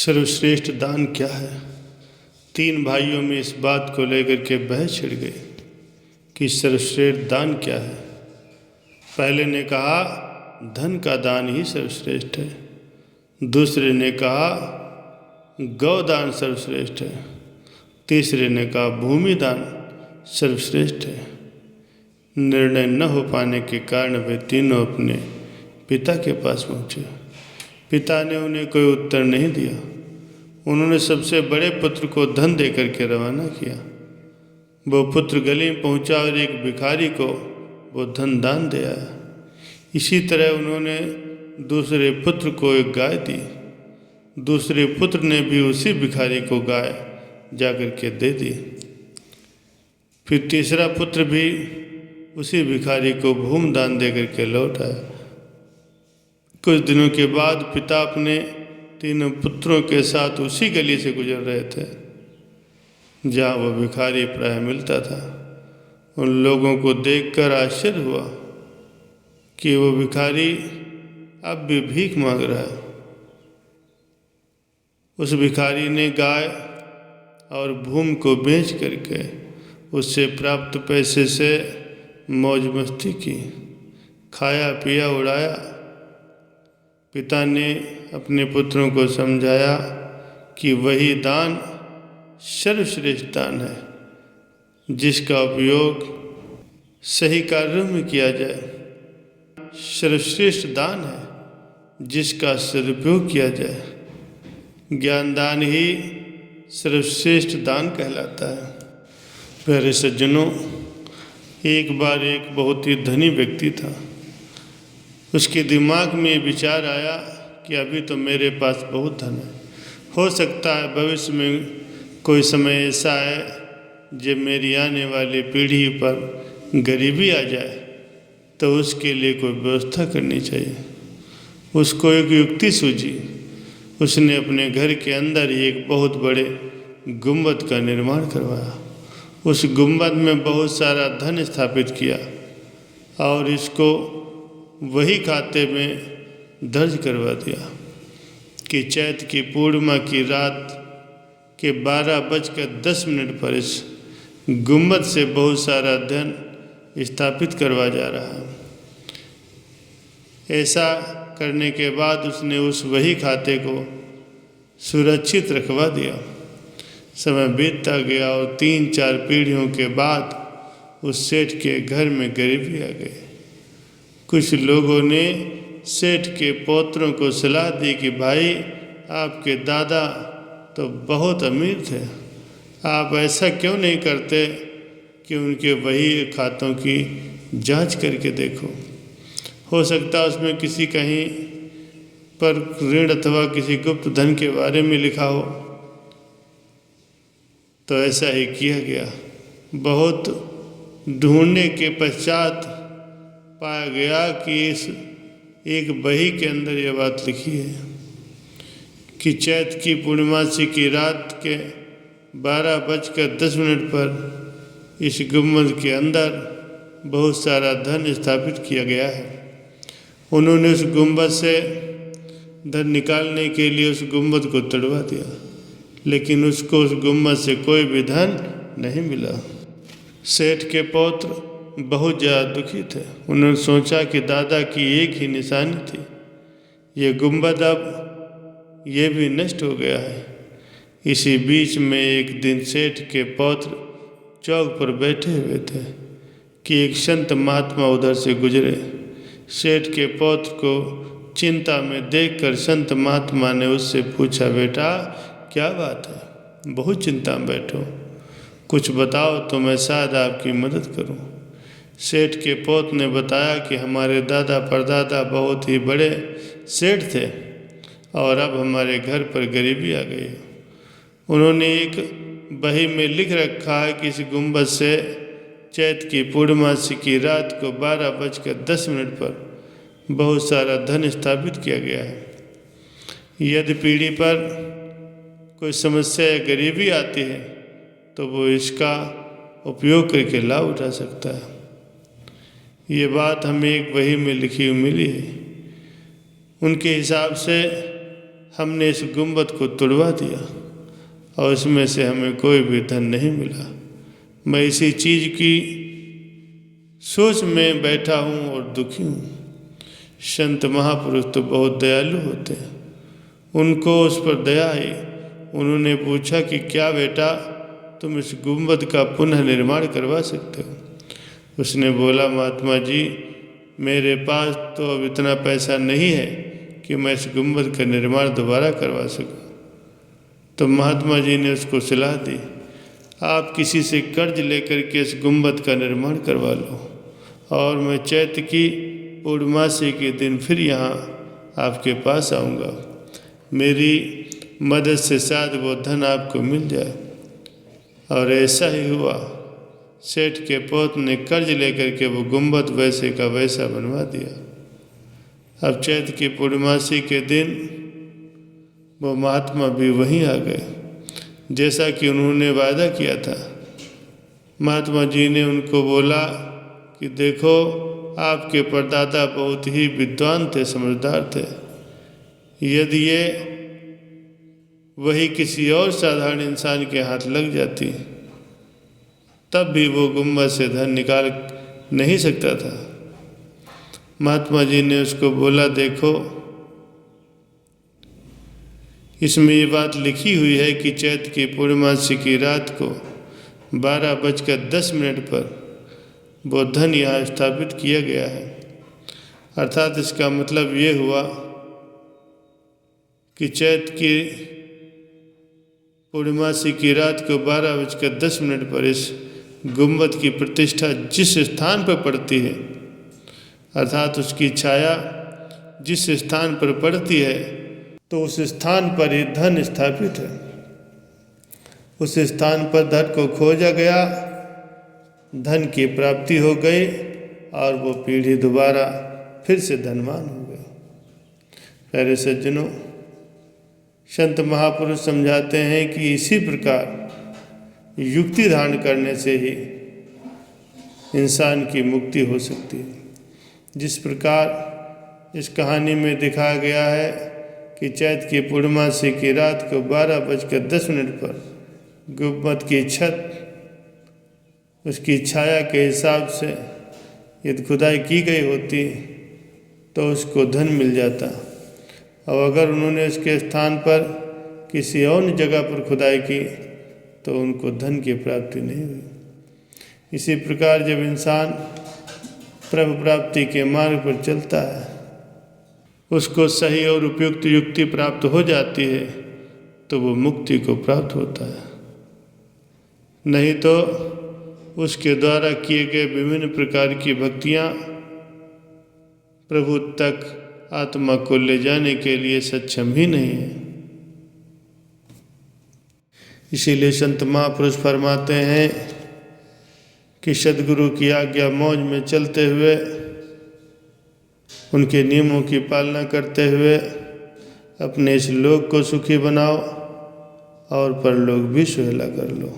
सर्वश्रेष्ठ दान क्या है। तीन भाइयों में इस बात को लेकर के बहस छिड़ गई कि सर्वश्रेष्ठ दान क्या है। पहले ने कहा धन का दान ही सर्वश्रेष्ठ है, दूसरे ने कहा गौदान सर्वश्रेष्ठ है, तीसरे ने कहा भूमि दान सर्वश्रेष्ठ है। निर्णय न हो पाने के कारण वे तीनों अपने पिता के पास पहुँचे। पिता ने उन्हें कोई उत्तर नहीं दिया। उन्होंने सबसे बड़े पुत्र को धन देकर के रवाना किया। वो पुत्र गली में पहुंचा और एक भिखारी को वो धन दान दे आया। इसी तरह उन्होंने दूसरे पुत्र को एक गाय दी। दूसरे पुत्र ने भी उसी भिखारी को गाय जाकर के दे दी। फिर तीसरा पुत्र भी उसी भिखारी को भूमि दान देकर के लौट आया। कुछ दिनों के बाद पिता अपने तीनों पुत्रों के साथ उसी गली से गुजर रहे थे जहाँ वह भिखारी प्राय मिलता था। उन लोगों को देखकर आश्चर्य हुआ कि वो भिखारी अब भी भीख मांग रहा है। उस भिखारी ने गाय और भूमि को बेच करके उससे प्राप्त पैसे से मौज मस्ती की, खाया पिया उड़ाया। पिता ने अपने पुत्रों को समझाया कि वही दान सर्वश्रेष्ठ दान है, जिसका उपयोग सही कार्यों में किया जाए। सर्वश्रेष्ठ दान है जिसका सदुपयोग किया जाए। ज्ञान दान ही सर्वश्रेष्ठ दान कहलाता है। प्यारे सज्जनों, एक बार एक बहुत ही धनी व्यक्ति था। उसके दिमाग में विचार आया कि अभी तो मेरे पास बहुत धन है, हो सकता है भविष्य में कोई समय ऐसा है जब मेरी आने वाली पीढ़ी पर गरीबी आ जाए तो उसके लिए कोई व्यवस्था करनी चाहिए। उसको एक युक्ति सूझी। उसने अपने घर के अंदर ही एक बहुत बड़े गुंबद का निर्माण करवाया। उस गुंबद में बहुत सारा धन स्थापित किया और इसको वही खाते में दर्ज करवा दिया कि चैत की पूर्णिमा की रात के 12:10 पर इस गुंबद से बहुत सारा धन स्थापित करवा जा रहा है। ऐसा करने के बाद उसने उस वही खाते को सुरक्षित रखवा दिया। समय बीतता गया और 3-4 पीढ़ियों के बाद उस सेठ के घर में गरीबी आ गई। कुछ लोगों ने सेठ के पौत्रों को सलाह दी कि भाई, आपके दादा तो बहुत अमीर थे, आप ऐसा क्यों नहीं करते कि उनके वही खातों की जांच करके देखो। हो सकता है उसमें किसी कहीं पर ऋण अथवा किसी गुप्त धन के बारे में लिखा हो। तो ऐसा ही किया गया। बहुत ढूंढने के पश्चात पाया गया कि इस एक बही के अंदर यह बात लिखी है कि चैत की पूर्णिमासी की रात के 12:10 पर इस गुंबद के अंदर बहुत सारा धन स्थापित किया गया है। उन्होंने उस गुंबद से धन निकालने के लिए उस गुंबद को तोड़वा दिया, लेकिन उसको उस गुंबद से कोई भी धन नहीं मिला। सेठ के पौत्र बहुत ज़्यादा दुखी थे। उन्होंने सोचा कि दादा की एक ही निशानी थी, ये गुंबद अब ये भी नष्ट हो गया है। इसी बीच में एक दिन सेठ के पौत्र चौक पर बैठे हुए थे कि एक संत महात्मा उधर से गुजरे। सेठ के पौत्र को चिंता में देखकर संत महात्मा ने उससे पूछा, बेटा क्या बात है, बहुत चिंता में बैठो, कुछ बताओ तो मैं शायद आपकी मदद करूं। सेठ के पौत्र ने बताया कि हमारे दादा परदादा बहुत ही बड़े सेठ थे और अब हमारे घर पर गरीबी आ गई है। उन्होंने एक बही में लिख रखा है कि इस गुंबद से चैत की पूर्णिमासी की रात को 12:10 पर बहुत सारा धन स्थापित किया गया है। यदि पीढ़ी पर कोई समस्या या गरीबी आती है तो वो इसका उपयोग करके लाभ उठा सकता है। ये बात हमें एक वही में लिखी हुई मिली है। उनके हिसाब से हमने इस गुंबद को तुड़वा दिया और इसमें से हमें कोई भी धन नहीं मिला। मैं इसी चीज़ की सोच में बैठा हूँ और दुखी हूँ। संत महापुरुष तो बहुत दयालु होते हैं, उनको उस पर दया आई। उन्होंने पूछा कि क्या बेटा तुम इस गुंबद का पुनः निर्माण करवा सकते हो? उसने बोला, महात्मा जी मेरे पास तो अब इतना पैसा नहीं है कि मैं इस गुंबद का निर्माण दोबारा करवा सकूं। तो महात्मा जी ने उसको सलाह दी, आप किसी से कर्ज लेकर के इस गुंबद का निर्माण करवा लो और मैं चैत्र की पूर्णमासी के दिन फिर यहाँ आपके पास आऊँगा। मेरी मदद से शायद वो धन आपको मिल जाए। और ऐसा ही हुआ। सेठ के पोत ने कर्ज लेकर के वो गुंबद वैसे का वैसा बनवा दिया। अब चैत्र की पूर्णमासी के दिन वो महात्मा भी वहीं आ गए, जैसा कि उन्होंने वादा किया था। महात्मा जी ने उनको बोला कि देखो आपके परदादा बहुत ही विद्वान थे, समझदार थे। यदि ये वही किसी और साधारण इंसान के हाथ लग जाती तब भी वो गुंबद से धन निकाल नहीं सकता था। महात्मा जी ने उसको बोला, देखो इसमें ये बात लिखी हुई है कि चैत्र की पूर्णमासी की रात को 12:10 पर वो धन यहाँ स्थापित किया गया है। अर्थात इसका मतलब ये हुआ कि चैत्र की पूर्णमासी की रात को 12:10 पर इस गुंबद की प्रतिष्ठा जिस स्थान पर पड़ती है, अर्थात उसकी छाया जिस स्थान पर पड़ती है, तो उस स्थान पर ही धन स्थापित है। उस स्थान पर धन को खोजा गया, धन की प्राप्ति हो गई और वो पीढ़ी दोबारा फिर से धनवान हो गई। प्यारे सज्जनों, संत महापुरुष समझाते हैं कि इसी प्रकार युक्ति धारण करने से ही इंसान की मुक्ति हो सकती है। जिस प्रकार इस कहानी में दिखाया गया है कि चैत्र की पूर्णमासी की रात को 12:10 पर गुंबद की छत उसकी छाया के हिसाब से यदि खुदाई की गई होती तो उसको धन मिल जाता, और अगर उन्होंने उसके स्थान पर किसी और जगह पर खुदाई की तो उनको धन की प्राप्ति नहीं हुई। इसी प्रकार जब इंसान प्रभु प्राप्ति के मार्ग पर चलता है, उसको सही और उपयुक्त युक्ति प्राप्त हो जाती है, तो वो मुक्ति को प्राप्त होता है। नहीं तो उसके द्वारा किए गए विभिन्न प्रकार की भक्तियाँ प्रभु तक आत्मा को ले जाने के लिए सक्षम ही नहीं है। इसीलिए संत महापुरुष फरमाते हैं कि सद्गुरु की आज्ञा मौज में चलते हुए, उनके नियमों की पालना करते हुए अपने इस लोक को सुखी बनाओ और परलोक भी सुहेला कर लो।